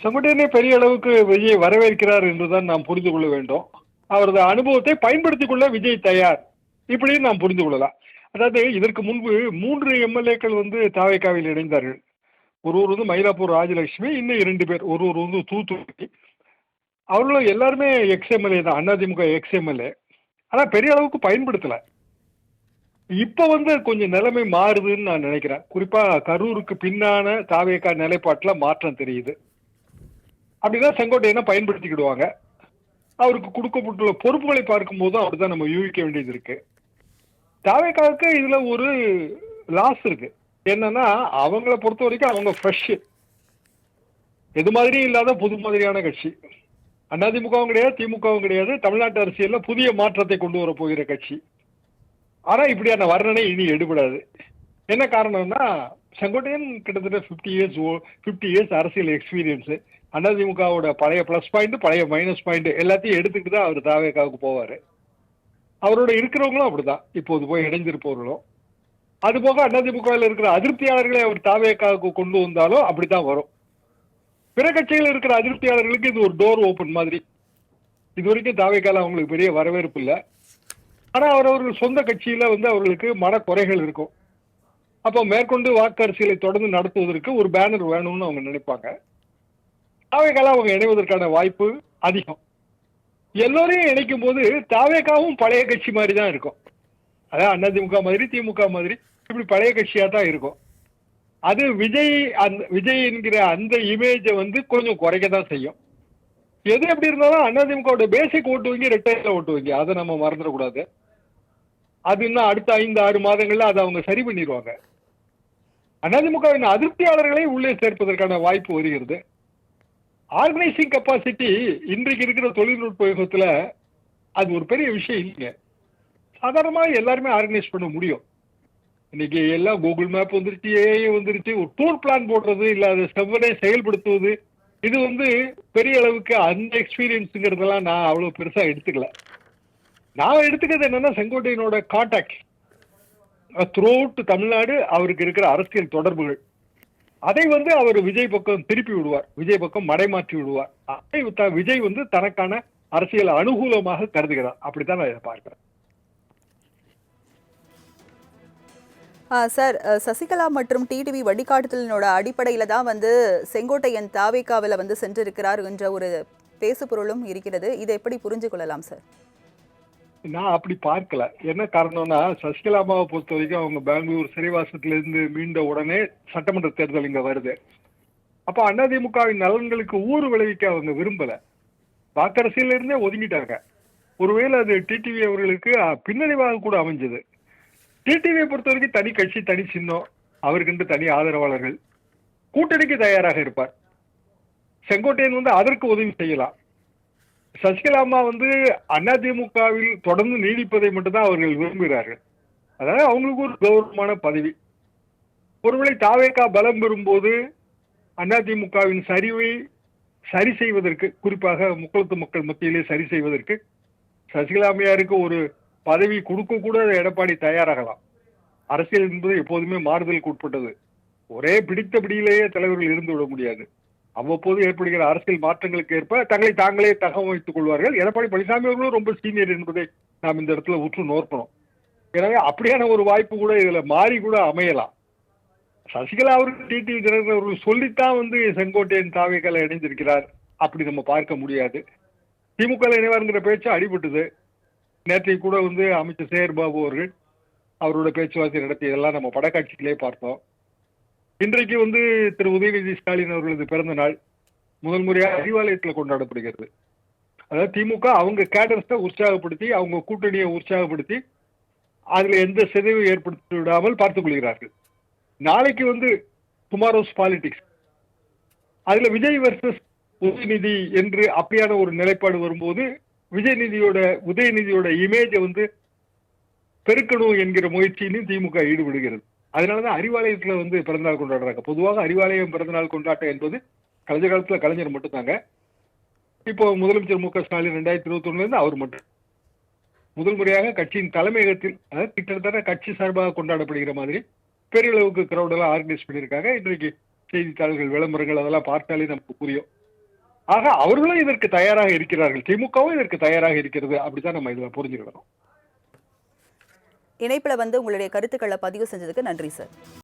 செங்கோட்டையனே பெரிய அளவுக்கு விஜய் வரவேற்கிறார் என்றுதான் நாம் புரிந்து கொள்ள வேண்டும். அவரது அனுபவத்தை பயன்படுத்திக் கொள்ள விஜய் தயார், இப்படியும் நாம் புரிந்து கொள்ளலாம். அதாவது இதற்கு முன்பு 3 எம்எல்ஏக்கள் வந்து தாவேகாவில் இணைந்தார்கள். ஒருவர் வந்து மயிலாப்பூர் ராஜலட்சுமி, இன்னும் 2 பேர். ஒருவர் வந்து தூத்துக்குடி. அவர்களும் எல்லாருமே எக்ஸ் எம்எல்ஏ தான், அதிமுக எக்ஸ் எம்எல்ஏ. ஆனா பெரிய அளவுக்கு பயன்படுத்தல. இப்ப வந்து கொஞ்சம் நிலைமை மாறுதுன்னு நான் நினைக்கிறேன். குறிப்பா கரூருக்கு பின்னான தாவேகா நிலைப்பாட்டுல மாற்றம் தெரியுது. அப்படிதான் செங்கோட்டையனை பயன்படுத்திக்கிடுவாங்க. அவருக்கு கொடுக்கப்பட்டுள்ள பொறுப்புகளை பார்க்கும் போதும் அப்படிதான் நம்ம யூகிக்க வேண்டியது இருக்கு. தாவேகாவுக்கு இதுல ஒரு லாஸ் இருக்கு. என்னன்னா அவங்கள பொறுத்த வரைக்கும் அவங்க ஃப்ரெஷ், எது மாதிரியும் இல்லாத புது மாதிரியான கட்சி. அதிமுகவும் கிடையாது, திமுகவும் கிடையாது. தமிழ்நாட்டு அரசியல்ல புதிய மாற்றத்தை கொண்டு வர போகிற கட்சி. ஆனா இப்படியான வர்ணனை இனி எடுபடாது. என்ன காரணம்னா செங்கோட்டையன் கிட்டத்தட்ட 50 இயர்ஸ் அரசியல் எக்ஸ்பீரியன்ஸ். அதிமுகவோட பழைய பிளஸ் பாயிண்ட், பழைய மைனஸ் பாயிண்ட் எல்லாத்தையும் எடுத்துக்கிட்டு தான் அவர் தாவேகாவுக்கு போவாரு. அவரோட இருக்கிறவங்களும் அப்படிதான், இப்போது போய் இணைந்திருப்பவர்களும். அது போக அதிமுகவில் இருக்கிற அதிருப்தியாளர்களை அவர் தாவேகாவுக்கு கொண்டு வந்தாலும் அப்படித்தான் வரும். பிற கட்சியில் இருக்கிற அதிருப்தியாளர்களுக்கு இது ஒரு டோர் ஓபன் மாதிரி. இது வரைக்கும் தாவேகால அவங்களுக்கு பெரிய வரவேற்பு இல்லை. ஆனா அவர்கள் சொந்த கட்சியில வந்து அவர்களுக்கு மனக்குறைகள் இருக்கும். அப்போ மேற்கொண்டு வாக்கு அரசியலை தொடர்ந்து நடத்துவதற்கு ஒரு பேனர் வேணும்னு அவங்க நினைப்பாங்க. தாவேகால அவங்க இணைவதற்கான வாய்ப்பு அதிகம். எல்லோரையும் இணைக்கும் போது தாவேகாவும் பழைய கட்சி மாதிரி தான் இருக்கும். அதான் அதிமுக மாதிரி, திமுக மாதிரி இப்படி பழைய கட்சியா தான் இருக்கும். அது விஜய் என்கிற அந்த இமேஜை வந்து கொஞ்சம் குறைக்க தான் செய்யும். எது எப்படி இருந்தாலும் அதிமுக பேசிக் ஓட்டு வங்கி ரெட்டையில ஓட்டு வங்கி, அதை நம்ம மறந்துடக்கூடாது. அது இன்னும் அடுத்த 5-6 மாதங்கள்ல அதை அவங்க சரி பண்ணிடுவாங்க. அதிமுகவின் அதிருப்தியாளர்களை உள்ளே சேர்ப்பதற்கான வாய்ப்பு வருகிறது. ஆர்கனைசிங் கெப்பாசிட்டி இன்றைக்கு இருக்கிற தொழில்நுட்ப யுகத்துல அது ஒரு பெரிய விஷயம் இல்லைங்க. சாதாரணமா எல்லாருமே ஆர்கனைஸ் பண்ண முடியும். இன்னைக்கு எல்லாம் கூகுள் மேப் வந்துருச்சு, ஏஐ வந்துருச்சு. ஒரு டூர் பிளான் போடுறது இல்ல அதை செவ்வனே செயல்படுத்துவது, இது வந்து பெரிய அளவுக்கு அந்த எக்ஸ்பீரியன்ஸுங்கிறதெல்லாம் நான் அவ்வளவு பெருசா எடுத்துக்கல. நான் எடுத்துக்கிறது என்னன்னா செங்கோட்டையனோட கான்டாக்ட் த்ரூ அவுட் தமிழ்நாடு, அவருக்கு இருக்கிற அரசியல் தொடர்புகள், அதை வந்து அவர் விஜய் பக்கம் திருப்பி விடுவார், விஜய் பக்கம் மடைமாற்றி விடுவார். அதை விஜய் வந்து தனக்கான அரசியல் அனுகூலமாக கருதுகிறார். அப்படித்தான் நான் இதை பார்க்கிறேன். சார், சசிகலா மற்றும் டிடிவி வழிகாட்டுதலினோட அடிப்படையில தான் வந்து செங்கோட்டையன் தாவேகாவில் வந்து சென்றிருக்கிறார் என்ற ஒரு பேசு பொருளும் இருக்கிறது. இதை எப்படி புரிஞ்சு கொள்ளலாம் சார்? நான் அப்படி பார்க்கல. என்ன காரணம்னா சசிகலா அம்மாவை பொறுத்த வரைக்கும் அவங்க பெங்களூர் சிறைவாசத்திலிருந்து மீண்ட உடனே சட்டமன்ற தேர்தல் இங்க வருது. அப்ப அதிமுகவின் நலன்களுக்கு ஊறு விளைவிக்க அவங்க விரும்பல. வாக்கரசியில இருந்தே ஒதுங்கிட்டாங்க. ஒருவேளை அது டிடிவி அவர்களுக்கு பின்னடைவாக கூட அமைஞ்சது. டிடிவியை பொறுத்த வரைக்கும் தனி கட்சி, தனி சின்னம், அவருக்கு தனி ஆதரவாளர்கள், கூட்டணிக்கு தயாராக இருப்பார். செங்கோட்டையன் வந்து அதற்கு உதவி செய்யலாம். சசிகலா அம்மா வந்து அதிமுகவில் தொடர்ந்து நீடிப்பதை மட்டும்தான் அவர்கள் விரும்புகிறார்கள். அதாவது அவங்களுக்கு ஒரு கௌரவமான பதவி. ஒருவேளை தாவேகா பலம் பெறும்போது அதிமுகவின் சரிவை சரி செய்வதற்கு, குறிப்பாக முக்குளத்து மக்கள் மத்தியிலே சரி செய்வதற்கு சசிகலா அம்மையாருக்கு ஒரு பதவி கொடுக்க கூட எடப்பாடி தயாராகலாம். அரசியல் என்பது எப்போதுமே மாறுதலுக்கு உட்பட்டது. ஒரே பிடித்தபடியிலேயே தலைவர்கள் இருந்து விட முடியாது. அவ்வப்போது ஏற்படுகிற அரசியல் மாற்றங்களுக்கு ஏற்ப தங்களை தாங்களே தகவமைத்துக் கொள்வார்கள். எடப்பாடி பழனிசாமி அவர்களும் ரொம்ப சீனியர் என்பதை நாம் இந்த இடத்துல உற்று நோக்கணும். எனவே அப்படியான ஒரு வாய்ப்பு கூட இதுல மாறி கூட அமையலாம். சசிகலா அவருக்கு டிடிவி தினகரன் அவர்கள் சொல்லித்தான் வந்து செங்கோட்டையன் தாவேகால இணைந்திருக்கிறார், அப்படி நம்ம பார்க்க முடியாது. திமுக இணைவாருங்கிற பேச்சு அடிபட்டது. நேற்றைக்கு கூட வந்து அமைச்சர் சேகர் பாபு அவர்கள் அவரோட பேச்சுவார்த்தை நடத்தியதெல்லாம் நம்ம படக்காட்சிகளே பார்த்தோம். இன்றைக்கு வந்து திரு உதயநிதி ஸ்டாலின் அவர்களது பிறந்த நாள் முதல் முறையாக அறிவாலயத்தில் கொண்டாடப்படுகிறது. அதாவது திமுக அவங்க கேடர்ஸை உற்சாகப்படுத்தி, அவங்க கூட்டணியை உற்சாகப்படுத்தி அதுல எந்த சிதைவு ஏற்படுத்தி விடாமல் பார்த்துக் கொள்கிறார்கள். நாளைக்கு வந்து டுமாரோஸ் பாலிடிக்ஸ், அதுல விஜய் வர்சஸ் உதயநிதி என்று அப்படியான ஒரு நிலைப்பாடு வரும்போது உதயநிதியோட இமேஜை வந்து பெருக்கணும் என்கிற முயற்சியிலும் திமுக ஈடுபடுகிறது. அதனாலதான் அறிவாலயத்துல வந்து பிறந்தநாள் கொண்டாடுறாங்க. பொதுவாக அறிவாலயம் பிறந்தநாள் கொண்டாட்டம் என்பது கலைஞர் காலத்துல கலைஞர் மட்டும்தாங்க. இப்போ முதலமைச்சர் மு க ஸ்டாலின் 2021 இருந்து அவர் மட்டும் முதல் முறையாக கட்சியின் தலைமையகத்தில், அதாவது கிட்டத்தட்ட கட்சி சார்பாக கொண்டாடப்படுகிற மாதிரி பெரிய அளவுக்கு கிரௌட் எல்லாம் ஆர்கனைஸ் பண்ணியிருக்காங்க. இன்றைக்கு செய்தித்தாள்கள், விளம்பரங்கள் அதெல்லாம் பார்த்தாலே நமக்கு புரியும். ஆக அவர்களும் இதற்கு தயாராக இருக்கிறார்கள், திமுகவும் இதற்கு தயாராக இருக்கிறது. அப்படித்தான் நம்ம இதுல புரிஞ்சுக்கணும். இணைப்புல வந்து உங்களுடைய கருத்துக்களை பதிவு செஞ்சதுக்கு நன்றி சார்.